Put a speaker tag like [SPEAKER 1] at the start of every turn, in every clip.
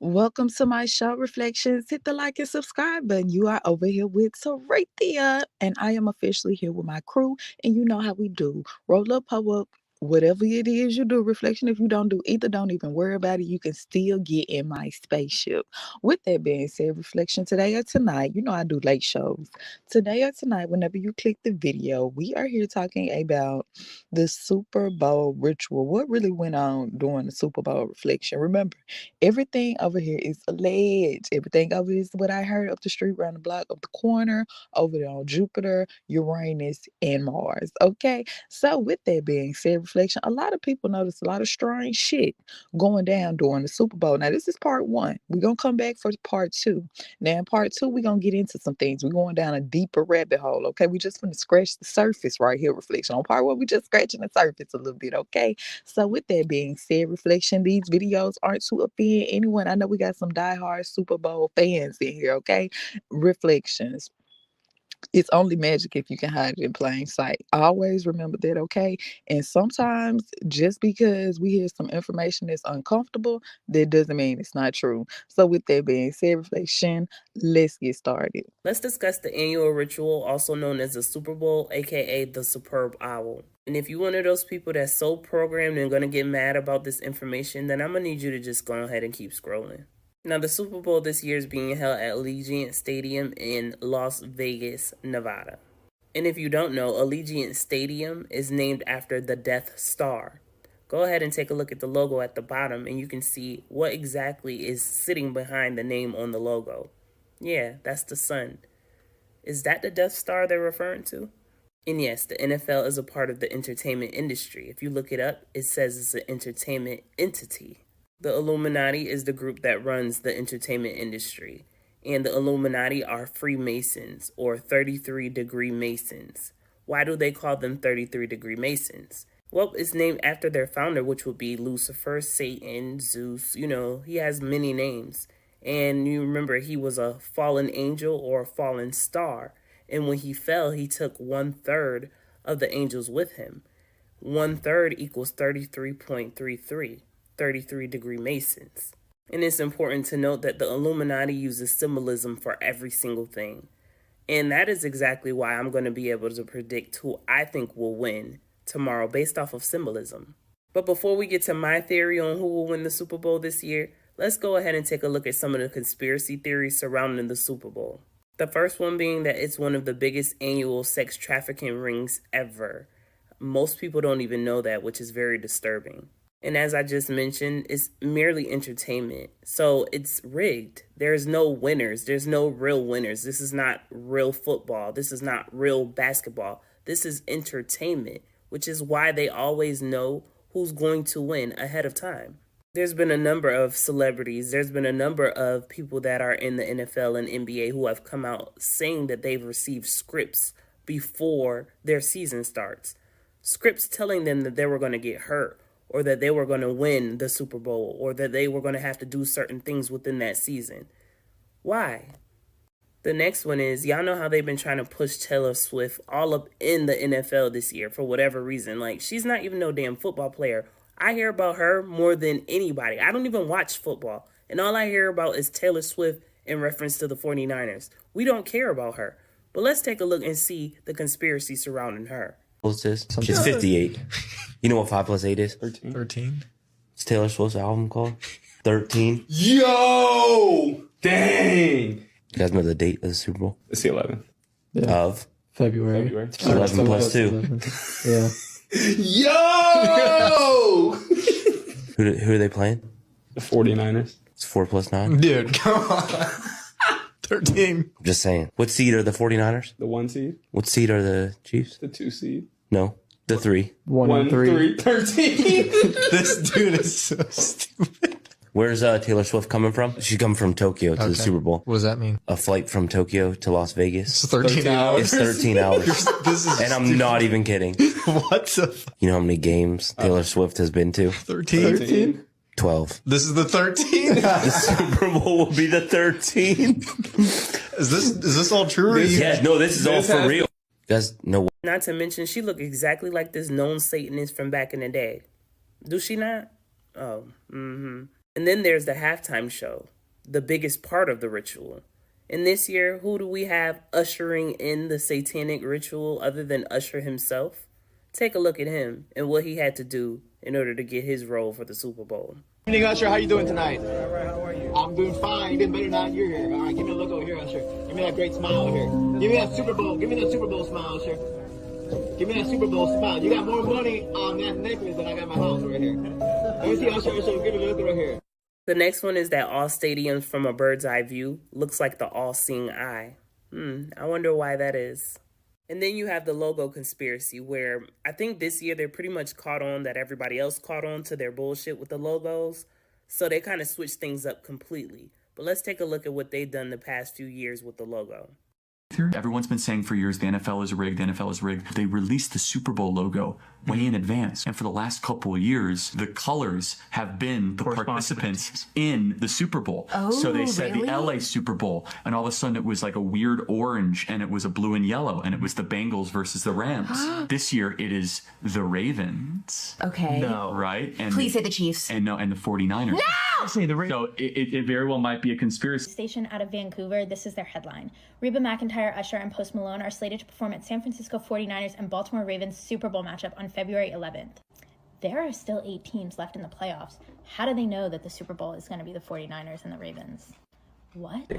[SPEAKER 1] Welcome to my show, Reflections. Hit the like and subscribe button. You are over here with Sarethia, and I am officially here with my crew. And you know how we do. Roll up, pull up, whatever it is you do. Reflection, if you don't do either, don't even worry about it. You can still get in my spaceship. With that being said, Reflection, today or tonight, you know I do late shows. Today or tonight, whenever you click the video, we are here talking about the Super Bowl ritual. What really went on during the Super Bowl Reflection? Remember, everything over here is alleged. Everything over here is what I heard up the street, around the block, up the corner, over there on Jupiter, Uranus, and Mars. Okay. So, with that being said, Reflection, a lot of people notice a lot of strange shit going down during the Super Bowl. Now, this is part one. We're going to come back for part two. Now, in part two, we're going to get into some things. We're going down a deeper rabbit hole. Okay. We just going to scratch the surface right here, Reflection. On part one, we just scratching the surface a little bit. Okay. So, with that being said, Reflection, these videos aren't to offend anyone. I know we got some diehard Super Bowl fans in here, okay? Reflections. It's only magic if you can hide it in plain sight. Always remember that, okay? And sometimes just because we hear some information that's uncomfortable, that doesn't mean it's not true. So, with that being said, Reflection, let's get started.
[SPEAKER 2] Let's discuss the annual ritual, also known as the Super Bowl, aka the Superb Owl. And if you're one of those people that's so programmed and gonna get mad about this information, then I'm gonna need you to just go ahead and keep scrolling. Now, the Super Bowl this year is being held at Allegiant Stadium in Las Vegas, Nevada. And if you don't know, Allegiant Stadium is named after the Death Star. Go ahead and take a look at the logo at the bottom and you can see what exactly is sitting behind the name on the logo. Yeah, that's the sun. Is that the Death Star they're referring to? And yes, the NFL is a part of the entertainment industry. If you look it up, it says it's an entertainment entity. The Illuminati is the group that runs the entertainment industry. And the Illuminati are Freemasons, or 33-degree Masons. Why do they call them 33-degree Masons? Well, it's named after their founder, which would be Lucifer, Satan, Zeus. You know, he has many names. And you remember he was a fallen angel or a fallen star. And when he fell, he took 1/3 of the angels with him. 1/3 equals 33.33, 33-degree Masons. And it's important to note that the Illuminati uses symbolism for every single thing. And that is exactly why I'm going to be able to predict who I think will win tomorrow based off of symbolism. But before we get to my theory on who will win the Super Bowl this year, let's go ahead and take a look at some of the conspiracy theories surrounding the Super Bowl. The first one being that it's one of the biggest annual sex trafficking rings ever. Most people don't even know that, which is very disturbing. And as I just mentioned, it's merely entertainment. So it's rigged. There's no winners. There's no real winners. This is not real football. This is not real basketball. This is entertainment, which is why they always know who's going to win ahead of time. There's been a number of celebrities, there's been a number of people that are in the NFL and NBA who have come out saying that they've received scripts before their season starts. Scripts telling them that they were going to get hurt, or that they were going to win the Super Bowl, or that they were going to have to do certain things within that season. Why? The next one is, y'all know how they've been trying to push Taylor Swift all up in the NFL this year for whatever reason. Like, she's not even no damn football player. I hear about her more than anybody. I don't even watch football. And all I hear about is Taylor Swift in reference to the 49ers. We don't care about her. But let's take a look and see the conspiracy surrounding her.
[SPEAKER 3] What's this? She's 58. You know what 5 plus 8 is?
[SPEAKER 4] 13. 13.
[SPEAKER 3] It's Taylor Swift's album called 13.
[SPEAKER 4] Yo! Dang!
[SPEAKER 3] You guys know the date of the Super Bowl?
[SPEAKER 4] It's the 11th.
[SPEAKER 3] Yeah. Of?
[SPEAKER 4] February.
[SPEAKER 3] 11 plus 2.
[SPEAKER 4] Yeah. Yo!
[SPEAKER 3] Who are they playing?
[SPEAKER 4] The 49ers.
[SPEAKER 3] It's 4 plus 9.
[SPEAKER 4] Dude, come on. 13.
[SPEAKER 3] I'm just saying. What seed are the 49ers?
[SPEAKER 4] The 1 seed.
[SPEAKER 3] What seed are the Chiefs?
[SPEAKER 4] The 2 seed.
[SPEAKER 3] No, the 3.
[SPEAKER 4] 1 and 3. 13.
[SPEAKER 5] This dude is so stupid.
[SPEAKER 3] Where's Taylor Swift coming from? She's coming from Tokyo to the Super Bowl.
[SPEAKER 5] What does that mean?
[SPEAKER 3] A flight from Tokyo to Las Vegas.
[SPEAKER 5] It's 13 hours.
[SPEAKER 3] It's 13 hours.
[SPEAKER 5] This is
[SPEAKER 3] And I'm not even kidding.
[SPEAKER 5] what the
[SPEAKER 3] You know how many games Taylor Swift has been to?
[SPEAKER 5] 13?
[SPEAKER 3] 12.
[SPEAKER 5] This is the 13?
[SPEAKER 3] The Super Bowl will be the 13th.
[SPEAKER 5] Is this all true? Or
[SPEAKER 3] Yeah, no, this is all for real. You guys know what?
[SPEAKER 2] Not to mention, she looked exactly like this known Satanist from back in the day. Do she not? Oh, And then there's the halftime show. the biggest part of the ritual. And this year, who do we have ushering in the satanic ritual other than Usher himself? Take a look at him and what he had to do in order to get his role for the Super Bowl.
[SPEAKER 6] Good evening, Usher. How you doing tonight? All right, how are you? I'm doing fine. You've been better now you're here. All right, give me a look over here, Usher. Give me that great smile here. Give me that Super Bowl. Give me that Super Bowl smile, Usher. Give me that Super Bowl smile. You got more money on that necklace than I got in my house right here. Let me see, Usher. Give me a look right here.
[SPEAKER 2] The next one is that all stadiums from a bird's eye view looks like the all-seeing eye. I wonder why that is. And then you have the logo conspiracy, where I think this year they're pretty much caught on that everybody else caught on to their bullshit with the logos. So they kind of switched things up completely. But let's take a look at what they've done the past few years with the logo.
[SPEAKER 7] Everyone's been saying for years the NFL is rigged, the NFL is rigged. They released the Super Bowl logo way in advance. And for the last couple of years, the colors have been the participants in the Super Bowl.
[SPEAKER 8] Oh,
[SPEAKER 7] so they said
[SPEAKER 8] really?
[SPEAKER 7] the LA Super Bowl, and all of a sudden it was like a weird orange, and it was a blue and yellow, and it was the Bengals versus the Rams. This year it is the Ravens.
[SPEAKER 8] Okay.
[SPEAKER 5] No.
[SPEAKER 7] Right? And
[SPEAKER 8] Please say the Chiefs.
[SPEAKER 7] and the 49ers.
[SPEAKER 8] No!
[SPEAKER 5] Say the
[SPEAKER 7] So it very well might be a conspiracy.
[SPEAKER 9] Station out of Vancouver, this is their headline. Reba McEntire, Usher, and Post Malone are slated to perform at San Francisco 49ers and Baltimore Ravens Super Bowl matchup on February 11th. There are still 8 teams left in the playoffs. How do they know that the Super Bowl is going to be the 49ers and the Ravens? What?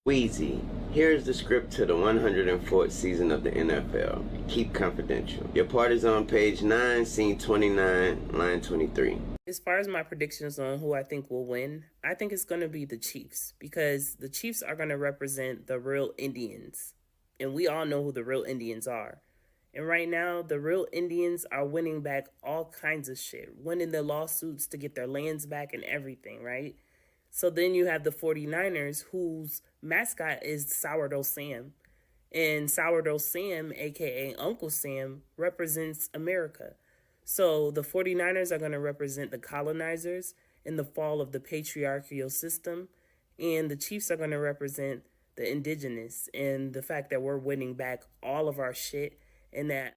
[SPEAKER 10] Wheezy, here's the script to the 104th season of the NFL. Keep confidential. Your part is on page 9, scene 29, line 23.
[SPEAKER 2] As far as my predictions on who I think will win, I think it's going to be the Chiefs, because the Chiefs are going to represent the real Indians. And we all know who the real Indians are. And right now, the real Indians are winning back all kinds of shit, winning their lawsuits to get their lands back and everything, right? So then you have the 49ers, whose mascot is Sourdough Sam. And Sourdough Sam, a.k.a. Uncle Sam, represents America. So the 49ers are going to represent the colonizers in the fall of the patriarchal system. And the Chiefs are going to represent the indigenous and the fact that we're winning back all of our shit, and that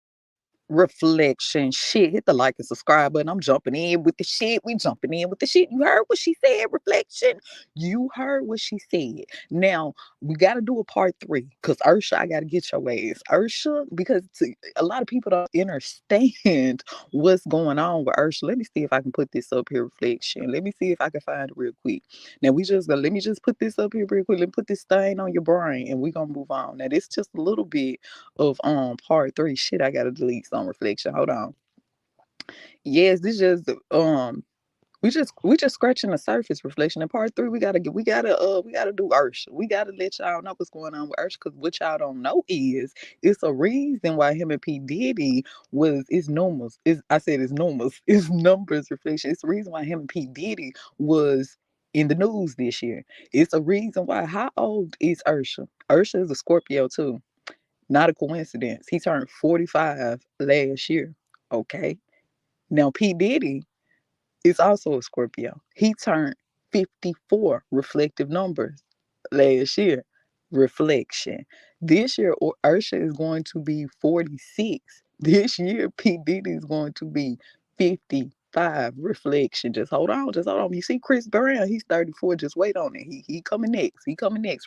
[SPEAKER 1] Reflection shit. Hit the like and subscribe button. I'm jumping in with the shit. We jumping in with the shit. You heard what she said, Reflection. You heard what she said. Now we got to do a part 3, because Usher, I got to get your ass, Usher, because a lot of people don't understand what's going on with Usher. Let me see if I can put this up here, Reflection. Let me see if I can find it real quick. Now let me just put this up here real quick. Let me put this thing on your brain, and we're gonna move on. Now this just a little bit of part 3. Shit, I gotta delete some. Reflection. Hold on. Yes, this just we just scratching the surface, Reflection. In part 3, we gotta do Usher. We gotta let y'all know what's going on with Usher, because what y'all don't know is it's a reason why him and P. Diddy it's numbers. It's numbers, Reflection. It's the reason why him and P. Diddy was in the news this year. It's a reason why. How old is Usher? Usher is a Scorpio too. Not a coincidence. He turned 45 last year. Okay. Now, P. Diddy is also a Scorpio. He turned 54, reflective numbers, last year. Reflection. This year, Usher is going to be 46. This year, P. Diddy is going to be 55. Reflection. Just hold on. You see Chris Brown, he's 34. Just wait on it. He coming next.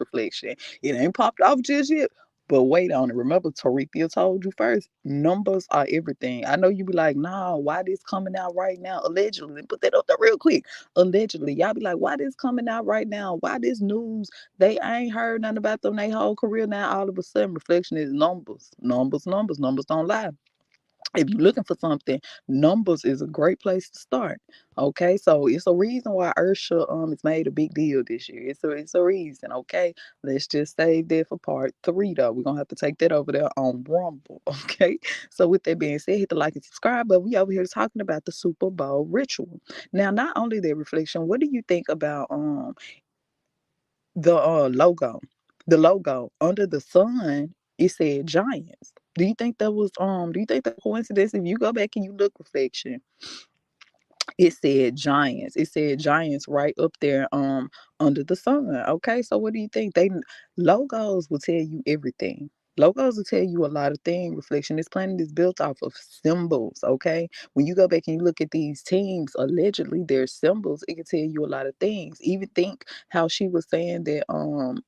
[SPEAKER 1] Reflection. It ain't popped off just yet. But wait on it. Remember, Tarithia told you first, numbers are everything. I know you be like, nah, why this coming out right now? Allegedly. Put that up there real quick. Allegedly. Y'all be like, why this coming out right now? Why this news? They ain't heard nothing about them their whole career. Now all of a sudden, Reflection is numbers. Numbers don't lie. If you're looking for something, numbers is a great place to start. Okay, so it's a reason why Usher has made a big deal this year. It's a reason. Okay, let's just save that for part 3 though. We're gonna have to take that over there on Rumble. Okay, so with that being said, hit the like and subscribe. But we over here talking about the Super Bowl ritual. Now, not only that, Reflection, what do you think about the logo? The logo under the sun, it said Giants. Do you think that was coincidence? If you go back and you look, Reflection, it said Giants. It said Giants right up there under the sun. Okay, so what do you think? Logos will tell you everything. Logos will tell you a lot of things. Reflection. This planet is built off of symbols, okay? When you go back and you look at these teams, allegedly their symbols, it can tell you a lot of things. Even think how she was saying that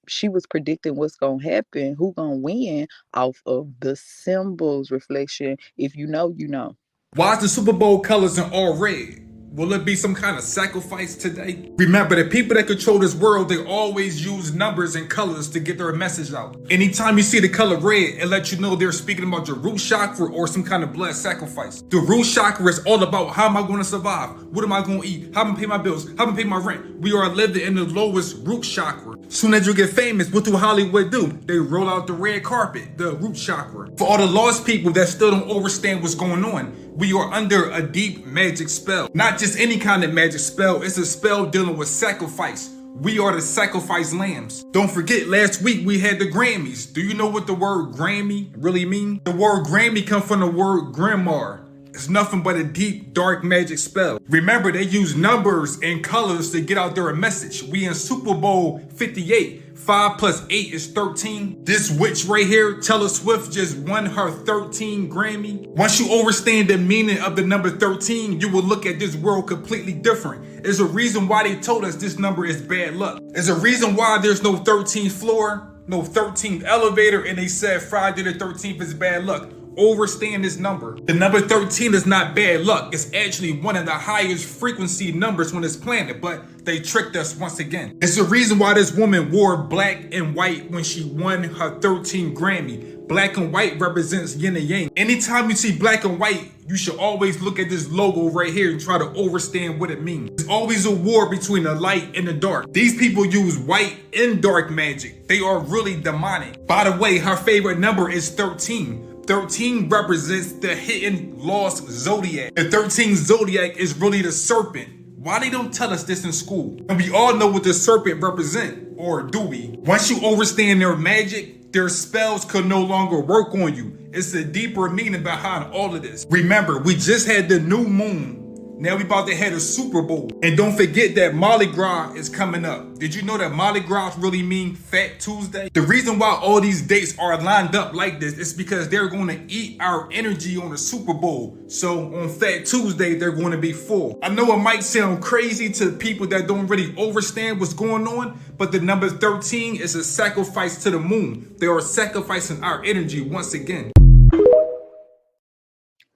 [SPEAKER 1] she was predicting what's gonna happen, who gonna win off of the symbols. Reflection. If you know, you know.
[SPEAKER 8] Why is the Super Bowl colors in all red? Will it be some kind of sacrifice today? Remember, the people that control this world, they always use numbers and colors to get their message out. Anytime you see the color red, it lets you know they're speaking about your root chakra or some kind of blood sacrifice. The root chakra is all about how am I going to survive? What am I going to eat? How am I going to pay my bills? How am I going to pay my rent? We are living in the lowest root chakra. Soon as you get famous, what do Hollywood do? They roll out the red carpet, the root chakra. For all the lost people that still don't understand what's going on, we are under a deep magic spell. Not just any kind of magic spell, it's a spell dealing with sacrifice. We are the sacrifice lambs. Don't forget, last week we had the Grammys. Do you know what the word Grammy really means? The word Grammy comes from the word grimoire. It's nothing but a deep, dark magic spell. Remember, they use numbers and colors to get out their message. We in Super Bowl 58. 5 plus 8 is 13. This witch right here, Taylor Swift, just won her 13 Grammy. Once you understand the meaning of the number 13, you will look at this world completely different. There's a reason why they told us this number is bad luck. There's a reason why there's no 13th floor, no 13th elevator, and they said Friday the 13th is bad luck. Overstand this number. The number 13 is not bad luck. It's actually one of the highest frequency numbers on this planet, but they tricked us once again. It's the reason why this woman wore black and white when she won her 13th Grammy. Black and white represents yin and yang. Anytime you see black and white, you should always look at this logo right here and try to understand what it means. There's always a war between the light and the dark. These people use white and dark magic. They are really demonic. By the way, her favorite number is 13. 13 represents the hidden lost zodiac. The 13th zodiac is really the serpent. Why they don't tell us this in school? And we all know what the serpent represent, or do we? Once you understand their magic, their spells could no longer work on you. It's a deeper meaning behind all of this. Remember, we just had the new moon. Now we about to head a Super Bowl. And don't forget that Mardi Gras is coming up. Did you know that Mardi Gras really mean Fat Tuesday? The reason why all these dates are lined up like this is because they're going to eat our energy on the Super Bowl. So on Fat Tuesday, they're going to be full. I know it might sound crazy to people that don't really understand what's going on, but the number 13 is a sacrifice to the moon. They are sacrificing our energy once again.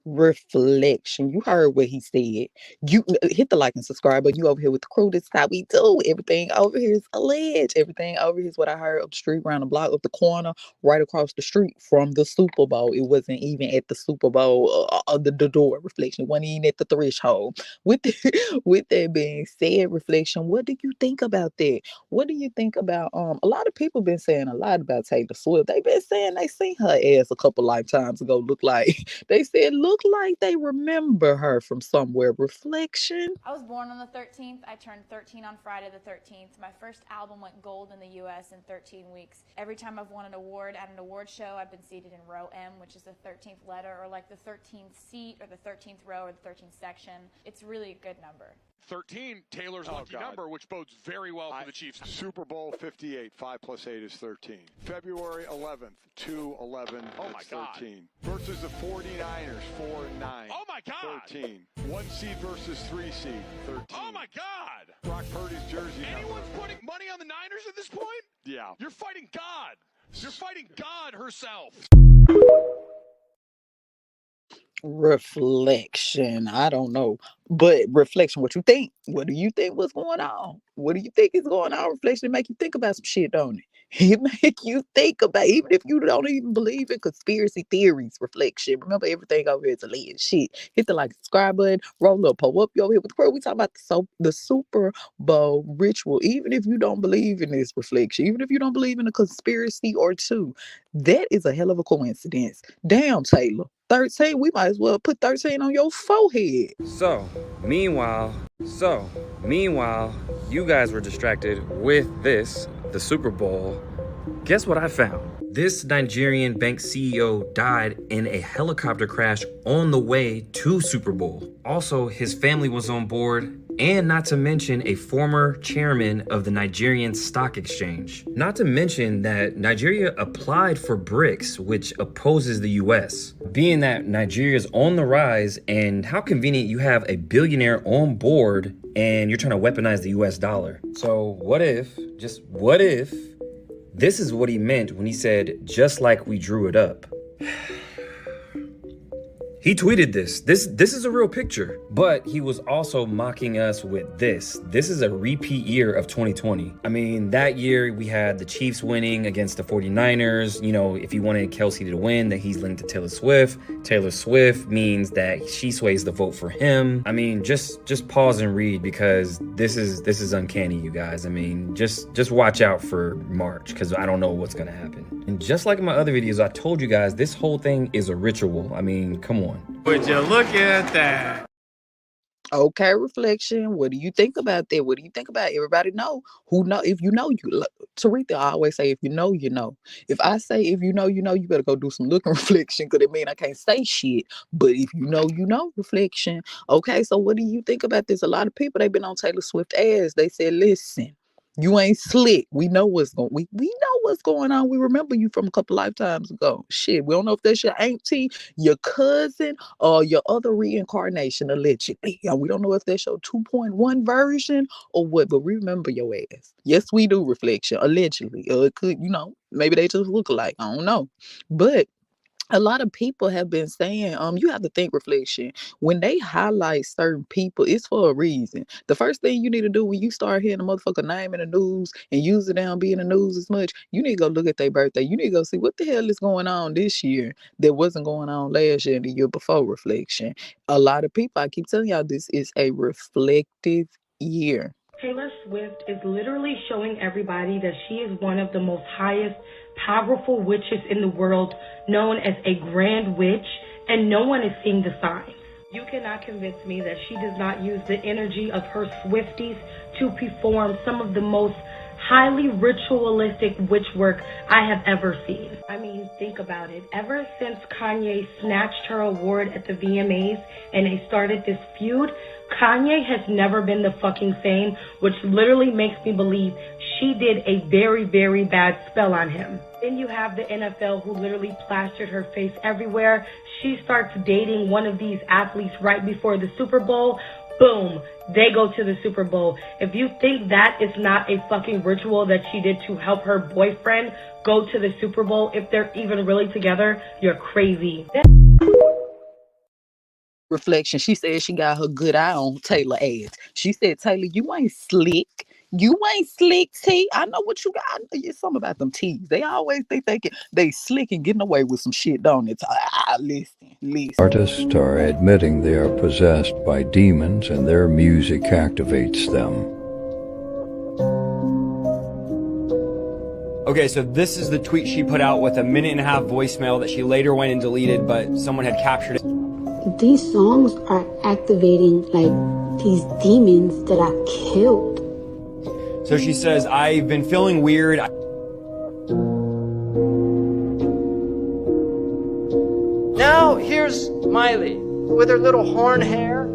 [SPEAKER 1] Reflection. You heard what he said. You hit the like and subscribe button. You over here with the crew. This is how we do. Everything over here is alleged. Everything over here is what I heard up the street, around the block, up the corner, right across the street from the Super Bowl. It wasn't even at the Super Bowl, the door. Reflection wasn't even at the threshold. With that being said, reflection, what do you think about that? What do you think about a lot of people been saying a lot about Taylor Swift. They've been saying they seen her ass a couple lifetimes ago. Look like they said look like they remember her from somewhere. Reflection.
[SPEAKER 11] I was born on the 13th. I turned 13 on Friday the 13th. My first album went gold in the US in 13 weeks. Every time I've won an award at an award show, I've been seated in row M, which is the 13th letter, or like the 13th seat, or the 13th row, or the 13th section. It's really a good number.
[SPEAKER 12] 13, Taylor's lucky number, which bodes very well for the Chiefs.
[SPEAKER 13] Super Bowl 58, 5 plus 8 is 13. February 11th, 2-11,
[SPEAKER 12] oh my God.
[SPEAKER 13] 13. Versus the 49ers, 4-9.
[SPEAKER 12] Oh my God.
[SPEAKER 13] 13. 1 seed versus 3 seed, 13.
[SPEAKER 12] Oh my God.
[SPEAKER 13] Brock Purdy's jersey
[SPEAKER 12] Anyone's
[SPEAKER 13] number.
[SPEAKER 12] putting money on the Niners at this point?
[SPEAKER 13] Yeah.
[SPEAKER 12] You're fighting God. You're fighting God herself.
[SPEAKER 1] Reflection. I don't know. But reflection, what you think? What do you think was going on? What do you think is going on? Reflection, it make you think about some shit, don't it? It make you think about, even if you don't even believe in conspiracy theories, reflection. Remember, everything over here is alleged shit. Hit the like, subscribe button, roll up, pull up. You over here with the crew. We talking about the Super Bowl ritual. Even if you don't believe in this, reflection, even if you don't believe in a conspiracy or two, that is a hell of a coincidence. Damn, Taylor. 13, we might as well put 13 on your forehead.
[SPEAKER 14] So, meanwhile, you guys were distracted with this, the Super Bowl. Guess what I found? This Nigerian bank CEO died in a helicopter crash on the way to Super Bowl. Also, his family was on board and not to mention a former chairman of the Nigerian Stock Exchange. Not to mention that Nigeria applied for BRICS, which opposes the US. Being that Nigeria is on the rise, and how convenient you have a billionaire on board and you're trying to weaponize the US dollar. So what if, just what if, this is what he meant when he said, just like we drew it up. He tweeted this. This is a real picture, but he was also mocking us with this. This is a repeat year of 2020. I mean, that year we had the Chiefs winning against the 49ers. You know, if you wanted Kelsey to win, that he's linked to Taylor Swift. Taylor Swift means that she sways the vote for him. I mean, just pause and read, because this is uncanny, you guys. I mean, just watch out for March, because I don't know what's gonna happen. And just like in my other videos, I told you guys, this whole thing is a ritual. I mean, come on.
[SPEAKER 5] Would you look at that?
[SPEAKER 1] Okay, reflection. What do you think about that? What do you think about everybody know? Who know? If you know, you Taretha, I always say, if you know, you know. If I say if you know, you know, you better go do some looking reflection, because it mean I can't say shit. But if you know, reflection. Okay, so what do you think about this? A lot of people, they've been on Taylor Swift ass. They said, listen, you ain't slick. We know what's going. We know what's going on. We remember you from a couple lifetimes ago. Shit, we don't know if that's your auntie, your cousin, or your other reincarnation, allegedly. And we don't know if that's your 2.1 version or what, but remember your ass. Yes, we do, reflection, allegedly. It could, maybe they just look alike. I don't know, but a lot of people have been saying, you have to think, reflection, when they highlight certain people, it's for a reason. The first thing you need to do when you start hearing a motherfucker name in the news and use it down be in the news as much, you need to go look at their birthday. You need to go see what the hell is going on this year that wasn't going on last year and the year before, reflection. A lot of people, I keep telling y'all, this is a reflective year.
[SPEAKER 15] Taylor Swift is literally showing everybody that she is one of the most highest, powerful witches in the world, known as a grand witch, and no one is seeing the signs. You cannot convince me that she does not use the energy of her Swifties to perform some of the most highly ritualistic witch work I have ever seen. I mean, think about it. Ever since Kanye snatched her award at the VMAs and they started this feud, Kanye has never been the fucking same, which literally makes me believe she did a very, very bad spell on him. Then you have the NFL, who literally plastered her face everywhere. She starts dating one of these athletes right before the Super Bowl. Boom, they go to the Super Bowl. If you think that is not a fucking ritual that she did to help her boyfriend go to the Super Bowl, if they're even really together, you're crazy.
[SPEAKER 1] Reflection, she said she got her good eye on Taylor ass. She said, Taylor, you ain't slick. You ain't slick, T. I know what you got. It's something about them T's. They always think they slick and getting away with some shit, don't it? Listen.
[SPEAKER 16] Artists are admitting they are possessed by demons and their music activates them.
[SPEAKER 17] Okay, so this is the tweet she put out with a 1.5-minute voicemail that she later went and deleted, but someone had captured it.
[SPEAKER 18] These songs are activating like these demons that I killed.
[SPEAKER 17] So she says, I've been feeling weird.
[SPEAKER 19] Now here's Miley with her little horn hair,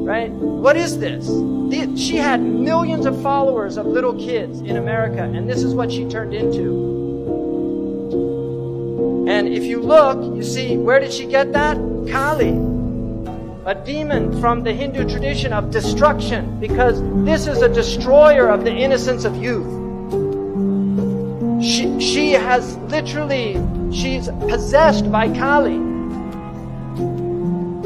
[SPEAKER 19] right? What is this? She had millions of followers of little kids in America, and this is what she turned into. And if you look, you see, where did she get that? Kali, a demon from the Hindu tradition of destruction, because this is a destroyer of the innocence of youth. She has literally, she's possessed by Kali.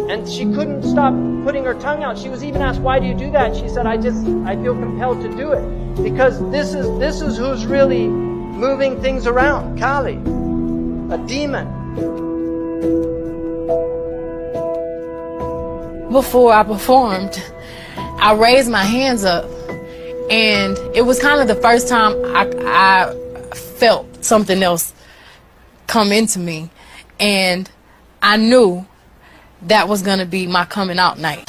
[SPEAKER 19] And she couldn't stop putting her tongue out. She was even asked, why do you do that? She said, I feel compelled to do it. Because this is who's really moving things around, Kali. A demon.
[SPEAKER 20] Before I performed, I raised my hands up, and it was kind of the first time I felt something else come into me, and I knew that was going to be my coming out night.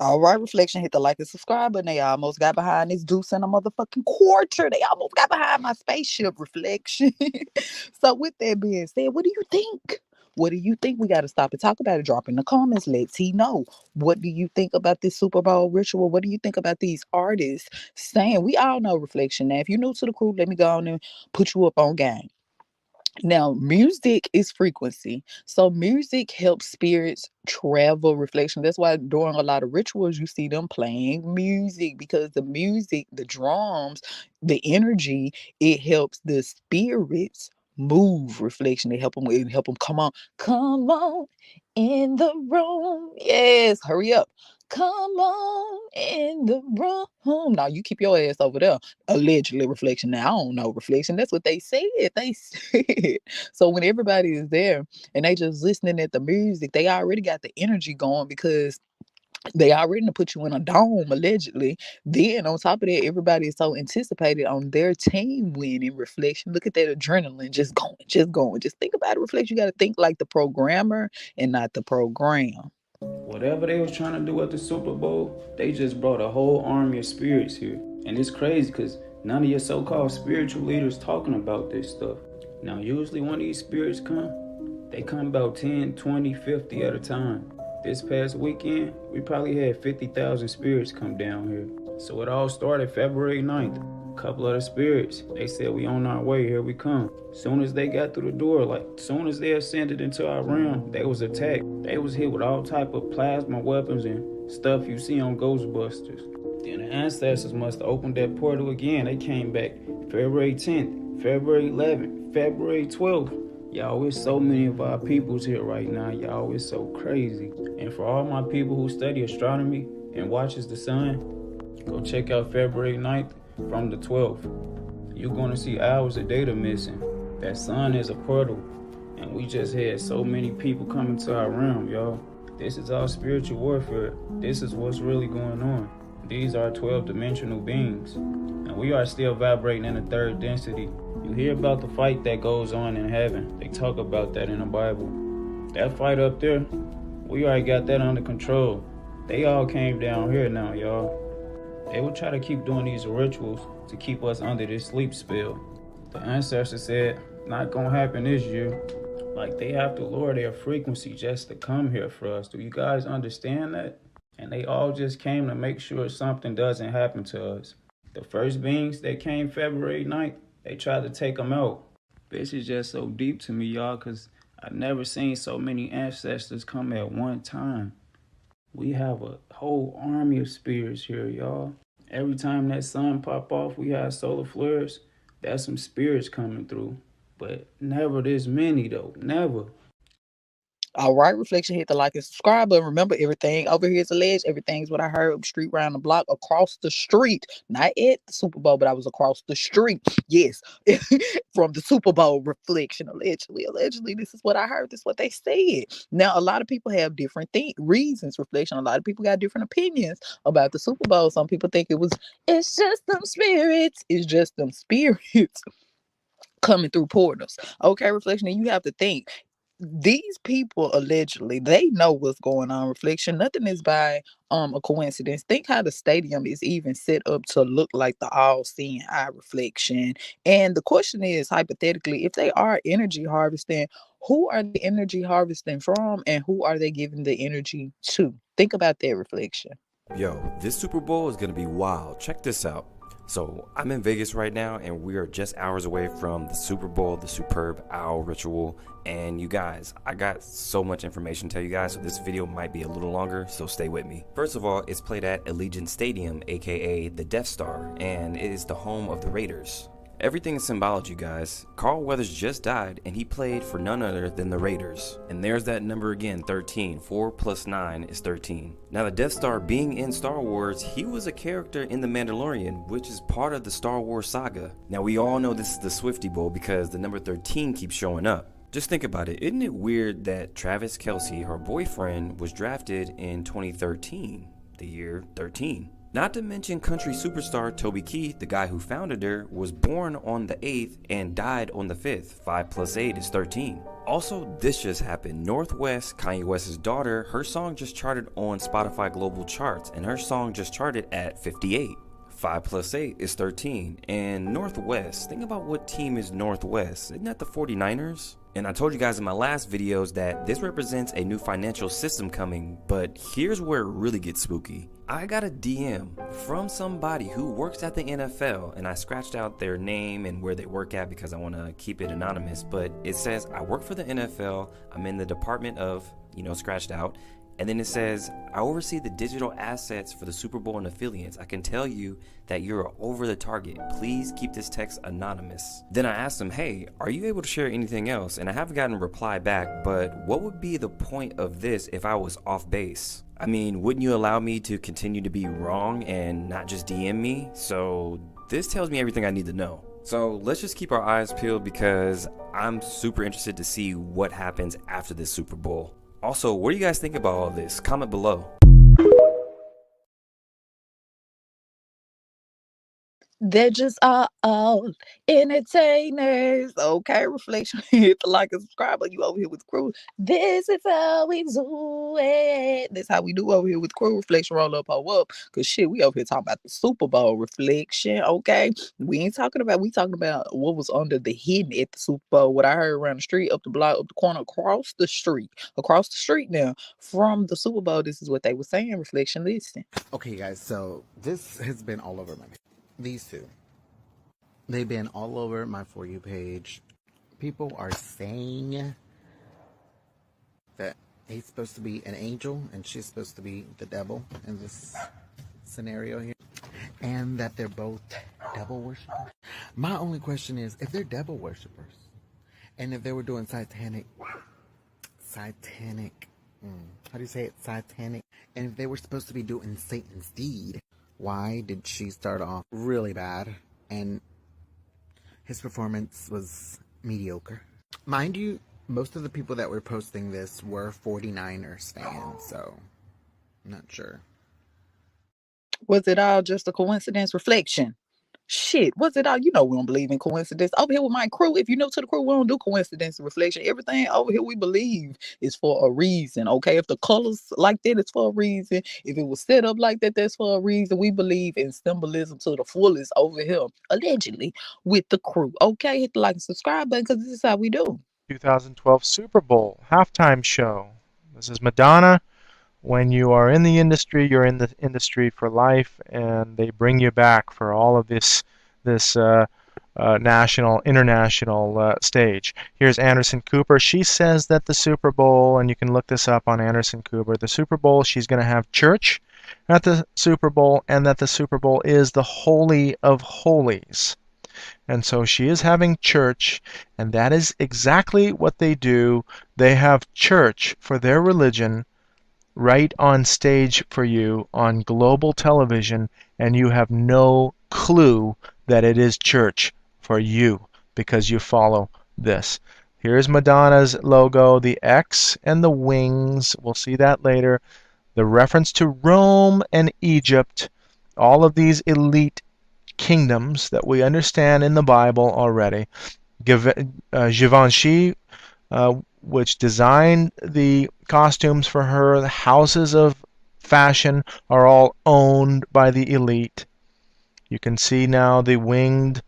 [SPEAKER 1] All right, Reflection, hit the like and subscribe button. They almost got behind this deuce in a motherfucking quarter. They almost got behind my spaceship, Reflection. So with that being said, what do you think? What do you think? We got to stop and talk about it. Drop in the comments. Let's he know. What do you think about this Super Bowl ritual? What do you think about these artists saying? We all know, Reflection. Now, if you're new to the crew, let me go on and put you up on game. Now, music is frequency. So music helps spirits travel, Reflection. That's why during a lot of rituals, you see them playing music, because the music, the drums, the energy, it helps the spirits move, Reflection. They help them come on in the room. Yes, hurry up. Come on in the room. Now you keep your ass over there. Allegedly, Reflection. Now I don't know, Reflection. That's what they said. They said. So when everybody is there and they just listening at the music, they already got the energy going, because they already done put you in a dome, allegedly. Then on top of that, everybody is so anticipated on their team winning, Reflection. Look at that adrenaline just going, just going. Just think about it, Reflection. You got to think like the programmer and not the program.
[SPEAKER 21] Whatever they was trying to do at the Super Bowl, they just brought a whole army of spirits here. And it's crazy because none of your so-called spiritual leaders talking about this stuff. Now, usually when these spirits come, they come about 10, 20, 50 at a time. This past weekend, we probably had 50,000 spirits come down here. So it all started February 9th. A couple of the spirits, they said, we on our way, here we come. Soon as they got through the door, like soon as they ascended into our realm, they was attacked. They was hit with all type of plasma weapons and stuff you see on Ghostbusters. Then the ancestors must have opened that portal again. They came back February 10th, February 11th, February 12th. Y'all, it's so many of our peoples here right now. Y'all, it's so crazy. And for all my people who study astronomy and watches the sun, go check out February 9th from the 12th. You're gonna see hours of data missing. That sun is a portal, and we just had so many people coming to our realm, y'all. This is our spiritual warfare. This is what's really going on. These are 12-dimensional beings, and we are still vibrating in the third density. You hear about the fight that goes on in heaven. They talk about that in the Bible. That fight up there, we already got that under control. They all came down here now, y'all. They will try to keep doing these rituals to keep us under this sleep spell. The ancestors said, not gonna happen this year. Like, they have to lower their frequency just to come here for us. Do you guys understand that? And they all just came to make sure something doesn't happen to us. The first beings that came February 9th, they tried to take them out. This is just so deep to me, y'all, because I've never seen so many ancestors come at one time. We have a whole army of spirits here, y'all. Every time that sun pop off, we have solar flares. That's some spirits coming through. But never this many, though. Never.
[SPEAKER 1] All right, Reflection, hit the like and subscribe button. Remember, everything over here is alleged. Everything's what I heard up the street, round the block, across the street. Not at the Super Bowl, but I was across the street. Yes, from the Super Bowl, Reflection. Allegedly, this is what I heard. This is what they said. Now, a lot of people have different reasons, Reflection. A lot of people got different opinions about the Super Bowl. Some people think it's just them spirits. It's just them spirits coming through portals. Okay, Reflection, and you have to think. These people allegedly, they know what's going on, Reflection. Nothing is by a coincidence. Think how the stadium is even set up to look like the all-seeing eye, Reflection. And the question is, hypothetically, if they are energy harvesting, who are the energy harvesting from, and who are they giving the energy to? Think about that, Reflection.
[SPEAKER 14] Yo, this Super Bowl is gonna be wild. Check this out. So I'm in Vegas right now, and we are just hours away from the Super Bowl, the Superb Owl Ritual. And you guys, I got so much information to tell you guys, so this video might be a little longer, so stay with me. First of all, it's played at Allegiant Stadium, aka the Death Star, and it is the home of the Raiders. Everything is symbology, you guys. Carl Weathers just died, and he played for none other than the Raiders. And there's that number again, 13. 4 plus 9 is 13. Now, the Death Star being in Star Wars, he was a character in The Mandalorian, which is part of the Star Wars saga. Now, we all know this is the Swiftie Bowl because the number 13 keeps showing up. Just think about it. Isn't it weird that Travis Kelce, her boyfriend, was drafted in 2013, the year 13? Not to mention country superstar Toby Keith, the guy who founded her, was born on the 8th and died on the 5th. 5 plus 8 is 13. Also, this just happened. North West, Kanye West's daughter, her song just charted on Spotify Global Charts, and her song just charted at 58. 5 plus 8 is 13. And Northwest, think about what team is Northwest. Isn't that the 49ers? And I told you guys in my last videos that this represents a new financial system coming, but here's where it really gets spooky. I got a DM from somebody who works at the NFL, and I scratched out their name and where they work at because I want to keep it anonymous, but it says, I work for the NFL, I'm in the department of, scratched out, and then it says, I oversee the digital assets for the Super Bowl and affiliates. I can tell you that you're over the target. Please keep this text anonymous. Then I asked him, hey, are you able to share anything else? And I haven't gotten a reply back, but what would be the point of this if I was off base? I mean, wouldn't you allow me to continue to be wrong and not just DM me? So this tells me everything I need to know. So let's just keep our eyes peeled because I'm super interested to see what happens after this Super Bowl. Also, what do you guys think about all this? Comment below.
[SPEAKER 1] They're just all entertainers. Okay, reflection. Hit the like and subscribe. But you over here with crew. This is how we do it. That's how we do over here with crew. Reflection, roll up, hold up. Cause shit, we over here talking about the Super Bowl reflection. Okay, we talking about what was under the hidden at the Super Bowl. What I heard around the street, up the block, up the corner, across the street now from the Super Bowl. This is what they were saying. Reflection, listen.
[SPEAKER 4] Okay, guys. So this has been all over my. These two. They've been all over my For You page. People are saying that he's supposed to be an angel and she's supposed to be the devil in this scenario here. And that they're both devil worshippers. My only question is, if they're devil worshippers, and if they were doing satanic, how do you say it? Satanic. And if they were supposed to be doing Satan's deed, why did she start off really bad and his performance was mediocre? Mind you, most of the people that were posting this were 49ers fans, so I'm not sure.
[SPEAKER 1] Was it all just a coincidence? Reflection. Shit, was it all? We don't believe in coincidence. Over here with my crew, if you're new to the crew, we don't do coincidence and reflection. Everything over here we believe is for a reason, okay? If the colors like that, it's for a reason. If it was set up like that, that's for a reason. We believe in symbolism to the fullest over here, allegedly, with the crew, okay? Hit the like and subscribe button because this is how we do.
[SPEAKER 5] 2012 Super Bowl halftime show. This is Madonna. When you are in the industry, you're in the industry for life, and they bring you back for all of this national, international stage. Here's Anderson Cooper. She says that the Super Bowl, and you can look this up on Anderson Cooper, the Super Bowl, she's going to have church at the Super Bowl, and that the Super Bowl is the Holy of Holies. And so she is having church, and that is exactly what they do. They have church for their religion right on stage for you on global television, and you have no clue that it is church for you because you follow this. Here's Madonna's logo, the X and the wings. We'll see that later. The reference to Rome and Egypt, all of these elite kingdoms that we understand in the Bible already. Givenchy, which designed the costumes for her, the houses of fashion are all owned by the elite. You can see now the winged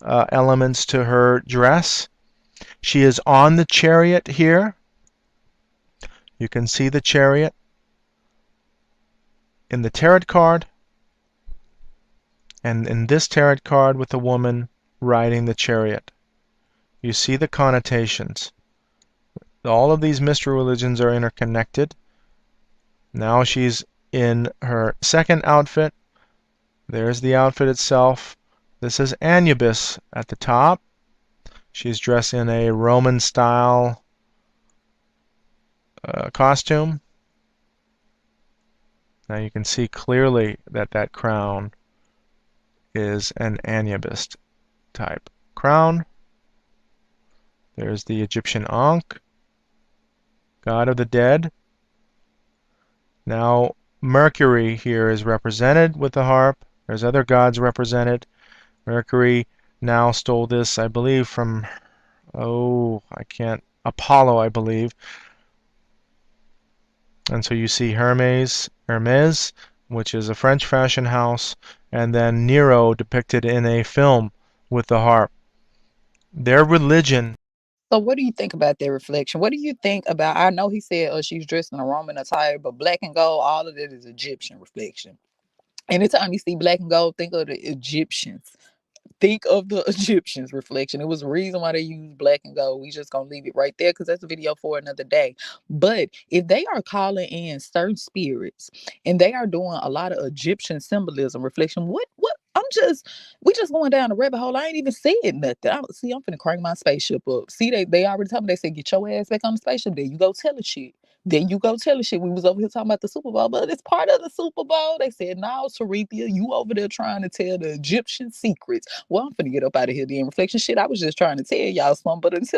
[SPEAKER 5] elements to her dress. She is on the chariot here. You can see the chariot in the tarot card, and in this tarot card with the woman riding the chariot. You see the connotations. All of these mystery religions are interconnected. Now she's in her second outfit. There's the outfit itself. This is Anubis at the top. She's dressed in a Roman style costume. Now you can see clearly that that crown is an Anubis type crown. There's the Egyptian Ankh, god of the dead. Now Mercury here is represented with the harp. There's other gods represented. Mercury now stole this, I believe, from, Apollo, I believe. And so you see Hermes, which is a French fashion house, and then Nero depicted in a film with the harp. Their religion.
[SPEAKER 1] So what do you think about that reflection? What do you think about, I know he said she's dressed in a Roman attire, but black and gold, all of that is Egyptian reflection. Anytime you see black and gold, think of the Egyptians. Think of the Egyptians reflection. It was a reason why they use black and gold. We just gonna leave it right there because that's a video for another day. But if they are calling in certain spirits and they are doing a lot of Egyptian symbolism reflection, what we just going down the rabbit hole. I ain't even said nothing. I'm finna crank my spaceship up. See, they already told me, they said get your ass back on the spaceship. There you go telling shit. Then you go tell us shit. We was over here talking about the Super Bowl, but it's part of the Super Bowl. They said, no, Sarethia, you over there trying to tell the Egyptian secrets. Well, I'm finna get up out of here then. Reflection shit, I was just trying to tell y'all something, but until